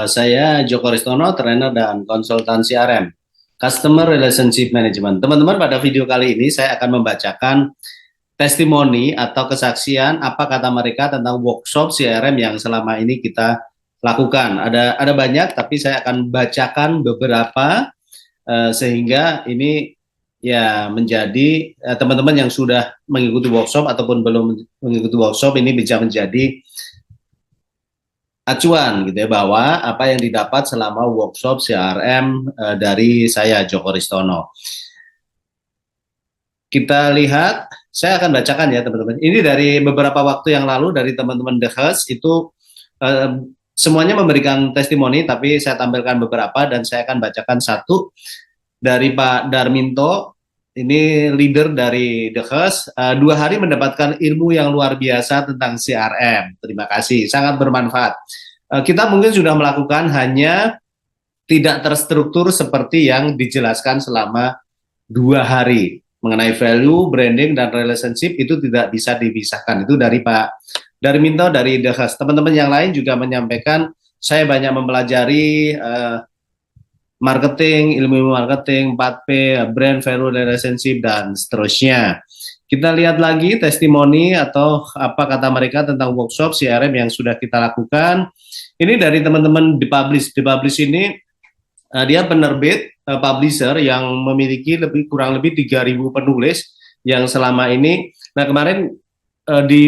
Saya Joko Ristono, trainer dan konsultan CRM, Customer Relationship Management. Teman-teman, pada video kali ini saya akan membacakan testimoni atau kesaksian apa kata mereka tentang workshop CRM yang selama ini kita lakukan. Ada banyak, tapi saya akan bacakan beberapa sehingga ini ya menjadi teman-teman yang sudah mengikuti workshop ataupun belum mengikuti workshop ini bisa menjadi acuan gitu ya, bahwa apa yang didapat selama workshop CRM dari saya Joko Ristono. Kita lihat, saya akan bacakan ya teman-teman. Ini dari beberapa waktu yang lalu dari teman-teman The Husk itu semuanya memberikan testimoni, tapi saya tampilkan beberapa dan saya akan bacakan satu dari Pak Darminto. Ini leader dari The Husk, 2 hari mendapatkan ilmu yang luar biasa tentang CRM. Terima kasih, sangat bermanfaat. Kita mungkin sudah melakukan, hanya tidak terstruktur seperti yang dijelaskan selama 2 hari. Mengenai value, branding, dan relationship itu tidak bisa dipisahkan. Itu dari Pak Darminto dari The Husk. Teman-teman yang lain juga menyampaikan, saya banyak mempelajari marketing, ilmu marketing, 4P, brand, value, relationship, dan seterusnya. Kita lihat lagi testimoni atau apa kata mereka tentang workshop CRM yang sudah kita lakukan. Ini dari teman-teman Dipublish. Dipublish ini dia penerbit, publisher yang memiliki kurang lebih 3.000 penulis yang selama ini. Nah, kemarin di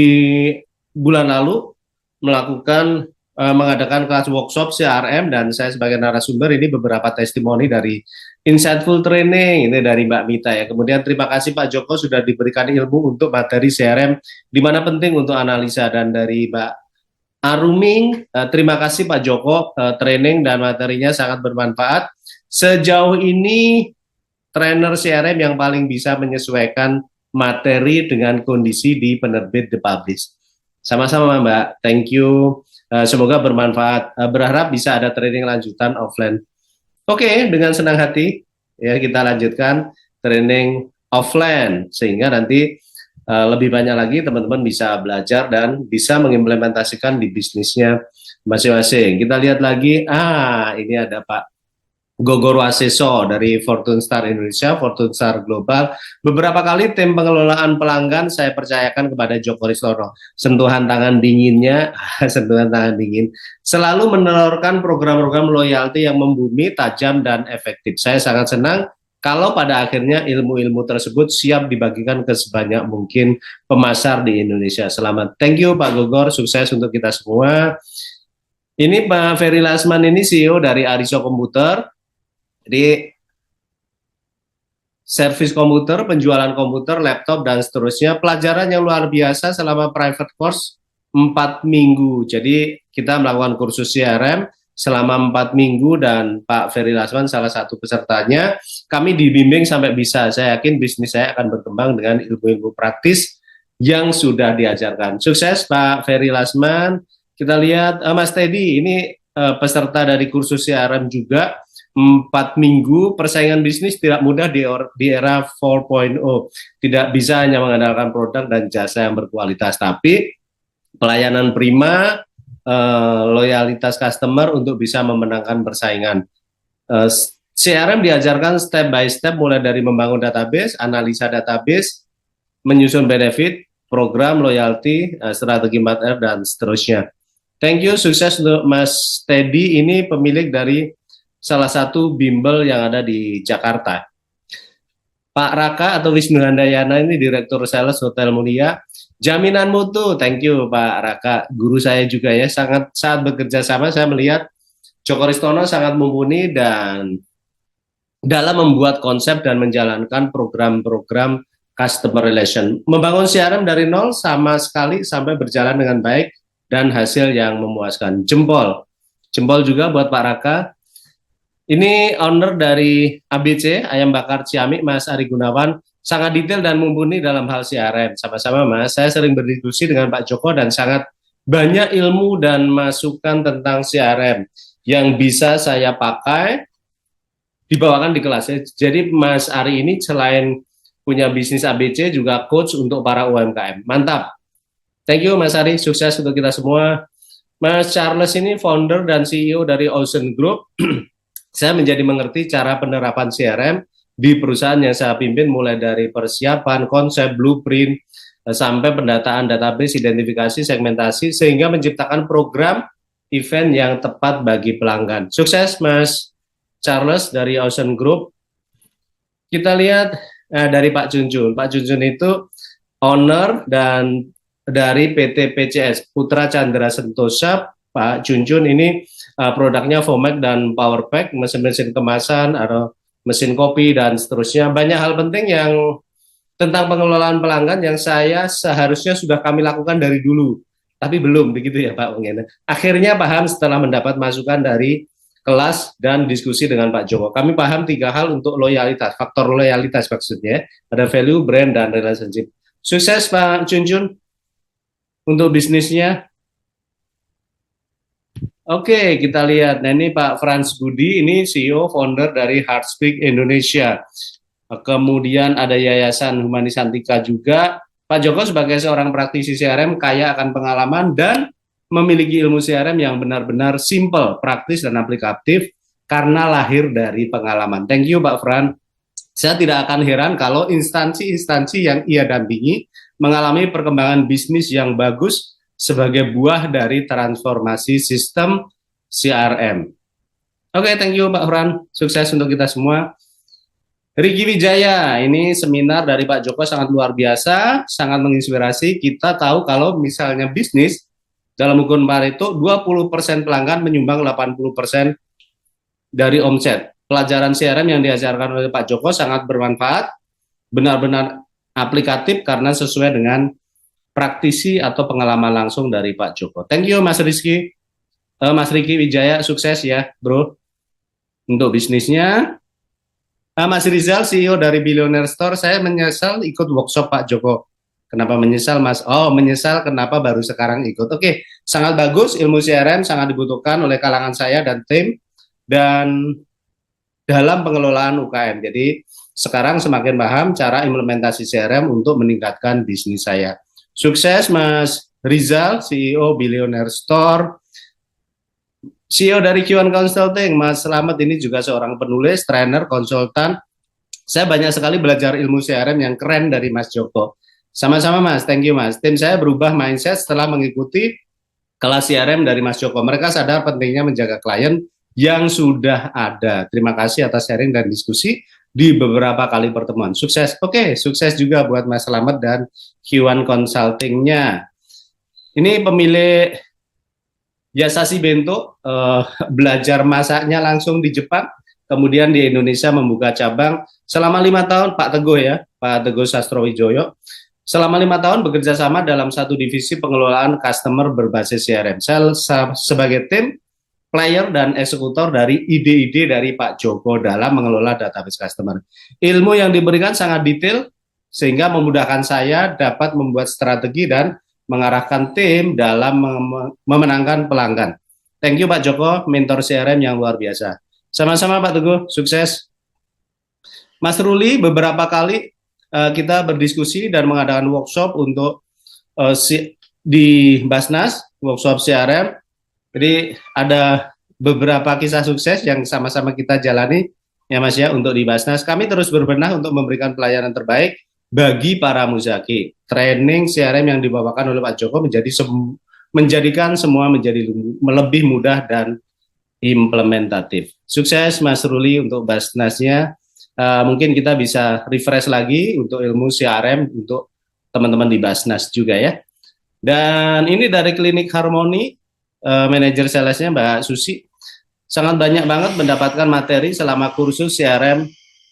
bulan lalu mengadakan kelas workshop CRM dan saya sebagai narasumber ini beberapa testimoni dari Insightful Training, ini dari Mbak Mita ya. Kemudian terima kasih Pak Joko sudah diberikan ilmu untuk materi CRM di mana penting untuk analisa, dan dari Mbak Aruming, terima kasih Pak Joko, training dan materinya sangat bermanfaat. Sejauh ini trainer CRM yang paling bisa menyesuaikan materi dengan kondisi di penerbit The Publish. Sama-sama Mbak, thank you. Semoga bermanfaat. Berharap bisa ada training lanjutan offline. Oke, dengan senang hati ya kita lanjutkan training offline sehingga nanti lebih banyak lagi teman-teman bisa belajar dan bisa mengimplementasikan di bisnisnya masing-masing. Kita lihat lagi, ini ada Pak Gogor Waseso dari Fortune Star Indonesia, Fortune Star Global. Beberapa kali tim pengelolaan pelanggan saya percayakan kepada Joko Ristono. Sentuhan tangan dinginnya, sentuhan tangan dingin, selalu menelurkan program-program loyalty yang membumi, tajam, dan efektif. Saya sangat senang kalau pada akhirnya ilmu-ilmu tersebut siap dibagikan ke sebanyak mungkin pemasar di Indonesia. Selamat. Thank you Pak Gogor, sukses untuk kita semua. Ini Pak Ferry Lasman, ini CEO dari Ariso Komputer. Jadi servis komputer, penjualan komputer, laptop, dan seterusnya. Pelajaran yang luar biasa selama private course 4 minggu. Jadi kita melakukan kursus CRM selama 4 minggu dan Pak Ferry Lasman salah satu pesertanya. Kami dibimbing sampai bisa. Saya yakin bisnis saya akan berkembang dengan ilmu-ilmu praktis yang sudah diajarkan. Sukses Pak Ferry Lasman. Kita lihat Mas Teddy, ini peserta dari kursus CRM juga. 4 minggu, persaingan bisnis tidak mudah di era 4.0. Tidak bisa hanya mengandalkan produk dan jasa yang berkualitas, tapi pelayanan prima, loyalitas customer untuk bisa memenangkan persaingan. CRM diajarkan step by step, mulai dari membangun database, analisa database, menyusun benefit, program loyalty, strategi marketing, dan seterusnya. Thank you, sukses untuk Mas Teddy, ini pemilik dari salah satu bimbel yang ada di Jakarta. Pak Raka atau Wisnu Handayana ini Direktur Sales Hotel Mulia. Jaminan mutu, thank you Pak Raka. Guru saya juga ya, sangat bekerja sama. Saya melihat Joko Ristono sangat mumpuni dan dalam membuat konsep dan menjalankan program-program customer relation. Membangun CRM dari nol sama sekali sampai berjalan dengan baik dan hasil yang memuaskan. Jempol juga buat Pak Raka. Ini owner dari ABC, Ayam Bakar Ciamik, Mas Ari Gunawan, sangat detail dan mumpuni dalam hal CRM. Sama-sama Mas, saya sering berdiskusi dengan Pak Joko dan sangat banyak ilmu dan masukan tentang CRM yang bisa saya pakai, dibawakan di kelas. Jadi Mas Ari ini selain punya bisnis ABC, juga coach untuk para UMKM. Mantap. Thank you Mas Ari, sukses untuk kita semua. Mas Charles ini founder dan CEO dari Ocean Group. Saya menjadi mengerti cara penerapan CRM di perusahaan yang saya pimpin mulai dari persiapan, konsep, blueprint, sampai pendataan database, identifikasi, segmentasi, sehingga menciptakan program event yang tepat bagi pelanggan. Sukses Mas Charles dari Ocean Group. Kita lihat dari Pak Junjun. Pak Junjun itu owner dan dari PT PCS Putra Chandra Sentosa. Pak Junjun ini produknya Vomac dan Powerpack, mesin-mesin kemasan, atau mesin kopi dan seterusnya. Banyak hal penting yang tentang pengelolaan pelanggan yang saya seharusnya sudah kami lakukan dari dulu, tapi belum begitu ya Pak Pengena. Akhirnya paham setelah mendapat masukan dari kelas dan diskusi dengan Pak Joko. Kami paham 3 hal untuk loyalitas, faktor loyalitas maksudnya, ada value, brand, dan relationship. Sukses Pak Junjun untuk bisnisnya. Oke, kita lihat. Nah ini Pak Frans Budi, ini CEO founder dari Heartspeak Indonesia. Kemudian ada Yayasan Humanisantika juga. Pak Joko sebagai seorang praktisi CRM kaya akan pengalaman dan memiliki ilmu CRM yang benar-benar simple, praktis, dan aplikatif karena lahir dari pengalaman. Thank you Pak Fran. Saya tidak akan heran kalau instansi-instansi yang ia dampingi mengalami perkembangan bisnis yang bagus sebagai buah dari transformasi sistem CRM. Oke, thank you Pak Fran. Sukses untuk kita semua. Riki Wijaya, ini seminar dari Pak Joko sangat luar biasa, sangat menginspirasi. Kita tahu kalau misalnya bisnis dalam hukum Pareto 20% pelanggan menyumbang 80% dari omset. Pelajaran CRM yang diajarkan oleh Pak Joko sangat bermanfaat, benar-benar aplikatif karena sesuai dengan praktisi atau pengalaman langsung dari Pak Joko. Thank you Mas Rizky. Mas Riki Wijaya, sukses ya bro untuk bisnisnya. Mas Rizal, CEO dari Billionaire Store, saya menyesal ikut workshop Pak Joko. Kenapa menyesal Mas? Oh, menyesal kenapa baru sekarang ikut. Oke, sangat bagus, ilmu CRM sangat dibutuhkan oleh kalangan saya dan tim, dan dalam pengelolaan UKM. Jadi sekarang semakin paham cara implementasi CRM untuk meningkatkan bisnis saya. Sukses Mas Rizal, CEO Billionaire Store. CEO dari Q1 Consulting, Mas Slamet ini juga seorang penulis, trainer, konsultan. Saya banyak sekali belajar ilmu CRM yang keren dari Mas Joko. Sama-sama Mas, thank you Mas. Tim saya berubah mindset setelah mengikuti kelas CRM dari Mas Joko. Mereka sadar pentingnya menjaga klien yang sudah ada. Terima kasih atas sharing dan diskusi di beberapa kali pertemuan. Sukses. Oke, sukses juga buat Mas Slamet dan Q1 Consulting-nya. Ini pemilik Yasashi Bento, belajar masaknya langsung di Jepang, kemudian di Indonesia membuka cabang selama 5 tahun. Pak Teguh ya, Pak Teguh Sastrowijoyo, selama 5 tahun bekerja sama dalam satu divisi pengelolaan customer berbasis CRM. Saya sebagai tim, player, dan eksekutor dari ide-ide dari Pak Joko dalam mengelola database customer. Ilmu yang diberikan sangat detail, sehingga memudahkan saya dapat membuat strategi dan mengarahkan tim dalam memenangkan pelanggan. Thank you Pak Joko, mentor CRM yang luar biasa. Sama-sama Pak Teguh, sukses. Mas Ruli, beberapa kali kita berdiskusi dan mengadakan workshop untuk di Basnas, workshop CRM. Jadi ada beberapa kisah sukses yang sama-sama kita jalani ya Mas ya untuk di Basnas. Kami terus berbenah untuk memberikan pelayanan terbaik bagi para muzaki. Training CRM yang dibawakan oleh Pak Joko menjadikan semua menjadi lebih mudah dan implementatif. Sukses Mas Ruli untuk Basnasnya. Mungkin kita bisa refresh lagi untuk ilmu CRM untuk teman-teman di Basnas juga ya. Dan ini dari Klinik Harmoni, manajer salesnya Mbak Susi. Sangat banyak banget mendapatkan materi selama kursus CRM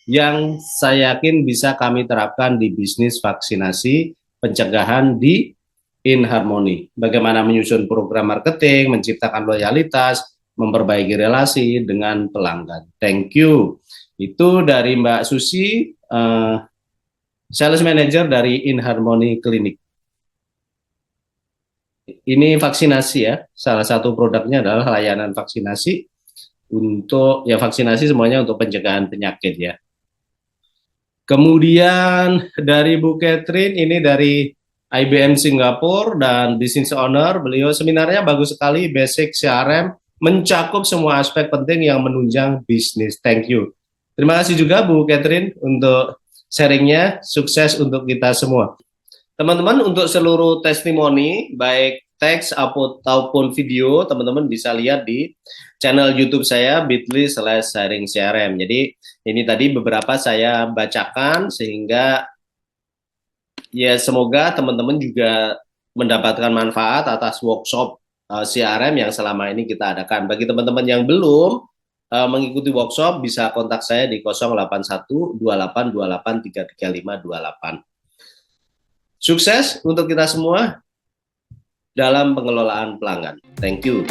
yang saya yakin bisa kami terapkan di bisnis vaksinasi pencegahan di InHarmony. Bagaimana menyusun program marketing, menciptakan loyalitas, memperbaiki relasi dengan pelanggan. Thank you. Itu dari Mbak Susi, sales manager dari InHarmony Clinic. Ini vaksinasi ya, salah satu produknya adalah layanan vaksinasi untuk ya vaksinasi semuanya untuk pencegahan penyakit ya. Kemudian dari Bu Catherine, ini dari IBM Singapura dan business owner. Beliau seminarnya bagus sekali, basic CRM, mencakup semua aspek penting yang menunjang bisnis. Thank you. Terima kasih juga Bu Catherine untuk sharingnya. Sukses untuk kita semua. Teman-teman, untuk seluruh testimoni, baik teks ataupun video, teman-teman bisa lihat di channel YouTube saya, bit.ly/sharing CRM. Jadi, ini tadi beberapa saya bacakan, sehingga ya semoga teman-teman juga mendapatkan manfaat atas workshop CRM yang selama ini kita adakan. Bagi teman-teman yang belum mengikuti workshop, bisa kontak saya di 081 2828 33528. Sukses untuk kita semua dalam pengelolaan pelanggan. Thank you.